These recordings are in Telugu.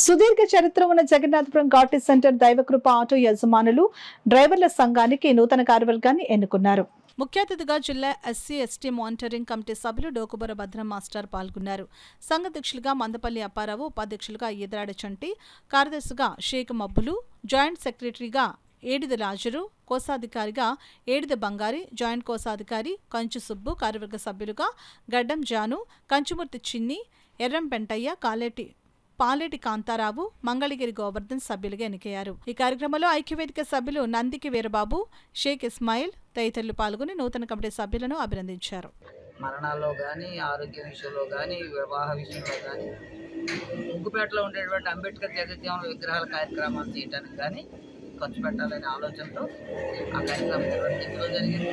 సుదీర్ఘ చరిత్ర ఉన్న జగన్నాథపురం ఘాటీ సెంటర్ దైవకృప ఆటో యజమానులు డ్రైవర్ల సంఘానికి నూతన కార్యవర్గాన్ని ఎన్నుకున్నారు. ముఖ్య అతిథిగా జిల్లా ఎస్సీ ఎస్టీ మానిటరింగ్ కమిటీ సభ్యులు డోకుబర భద్రం మాస్టర్ పాల్గొన్నారు. సంఘాధ్యక్షులుగా మందపల్లి అప్పారావు, ఉపాధ్యక్షులుగా ఈదరాడ చంటి, కార్యదర్శిగా షేక్ మబ్బులు, జాయింట్ సెక్రటరీగా ఏడిద రాజరు, కోశాధికారిగా ఏడిద బంగారి, జాయింట్ కోశాధికారి కంచు సుబ్బు, కార్యవర్గ సభ్యులుగా గడ్డం జాను, కంచుమూర్తి చిన్ని, ఎర్రం పెంటయ్య, పాలేటి కాంతారావు, మంగళగిరి గోవర్ధన్ సభ్యులుగా ఎన్నికయ్యారు. ఈ కార్యక్రమంలో ఐక్యవేదిక సభ్యులు నందికి వీరబాబు, షేక్ ఇస్మాయిల్ తదితరులు పాల్గొని నూతన కమిటీ సభ్యులను అభినందించారు. మరణాల్లో కానీ, ఆరోగ్య విషయంలో కానీ, వివాహ విషయంలో కానీ, ముగ్గుపేటలో ఉండేటువంటి అంబేద్కర్ జగజ్జీవన విగ్రహాల కార్యక్రమాలు చేయడానికి కానీ ఖర్చు పెట్టాలనే ఆలోచనతో ఆ కార్యక్రమం నిర్వహించడం జరిగింది.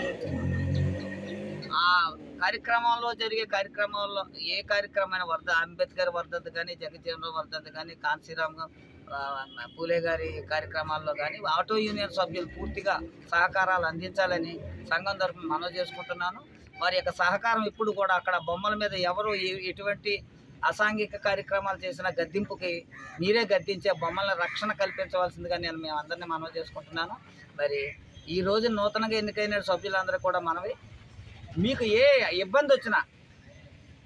ఆ కార్యక్రమంలో జరిగే కార్యక్రమాల్లో ఏ కార్యక్రమమైన అంబేద్కర్ వర్ధంతి కానీ, జగజ్జీవన వర్ధంతి కానీ, కాంశీరామ్ పూలే గారి కార్యక్రమాల్లో కానీ ఆటో యూనియన్ సభ్యులు పూర్తిగా సహకారాలు అందించాలని సంఘం తరఫున మనవి చేసుకుంటున్నాను. వారి యొక్క సహకారం ఇప్పుడు కూడా అక్కడ బొమ్మల మీద ఎవరు ఎటువంటి అసాంఘిక కార్యక్రమాలు చేసిన గద్దింపుకి మీరే గద్దించే బొమ్మల రక్షణ కల్పించవలసిందిగా నేను మేము అందరినీ మనవి చేసుకుంటున్నాను. మరి ఈ రోజు నూతనంగా ఎన్నికైన సభ్యులందరూ కూడా మనవి, మీకు ఏ ఇబ్బంది వచ్చినా,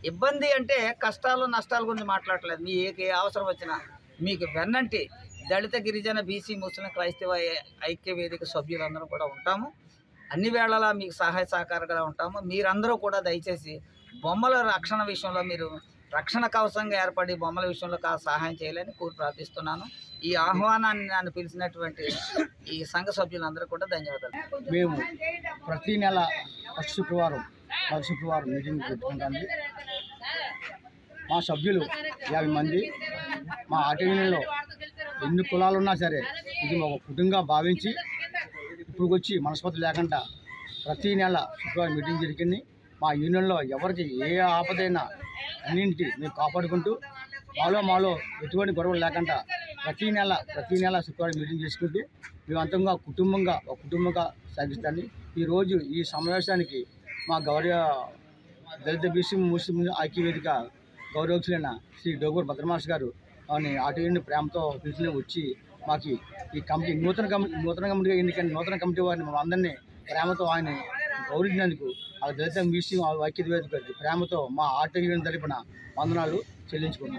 ఇబ్బంది అంటే కష్టాలు నష్టాల గురించి మాట్లాడలేదు, మీకు ఏ అవసరం వచ్చినా మీకు వెన్నంటి దళిత గిరిజన బీసీ ముస్లిం క్రైస్తవ ఐక్య వేదిక సభ్యులందరూ కూడా ఉంటాము. అన్ని వేళలా మీకు సహాయ సహకారంగా ఉంటాము. మీరందరూ కూడా దయచేసి బొమ్మల రక్షణ విషయంలో మీరు రక్షణ కవచంగా ఏర్పడి బొమ్మల విషయంలో సహాయం చేయాలని కోరి ప్రార్థిస్తున్నాను. ఈ ఆహ్వానాన్ని నన్ను పిలిచినటువంటి ఈ సంఘ సభ్యులందరూ కూడా ధన్యవాదాలు. మేము ప్రతి నెల శుక్రవారం మీటింగ్ పెట్టుకుంటాము. మా సభ్యులు 50 మంది. మా ఆటో యూనియన్లో ఎన్ని కులాలు ఉన్నా సరే ఇది ఒక కుటుంబంగా భావించి ఇప్పుడు వచ్చి మనస్పతి లేకుండా ప్రతి నెల శుక్రవారం మీటింగ్ జరిగింది. మా యూనియన్లో ఎవరికి ఏ ఆపదైనా అన్నింటి మేము కాపాడుకుంటూ మాలో ఎటువంటి గొడవలు లేకుండా ప్రతి నెల శుక్రవారం మీటింగ్ చేసుకుంటూ మేమంతంగా కుటుంబంగా సాగిస్తాను. ఈరోజు ఈ సమావేశానికి మా గౌరవ దళిత బీసీ ముస్లిం ఐక్యవేదిక గౌరవక్షులైన శ్రీ డోకుబర భద్రం మాస్టర్ గారు ఆటో యూనియన్ ప్రేమతో పిలిచిన వచ్చి మాకు ఈ కమిటీ నూతన కమిటీగా ఎన్నికైన నూతన కమిటీ వారిని మా అందరినీ ప్రేమతో ఆయన గౌరవించినందుకు ఆ దళిత బీసీ ఐక్యవేదిక ప్రేమతో మా ఆటో యూనియన్ తరపున వందనాలు చెల్లించుకున్నాం.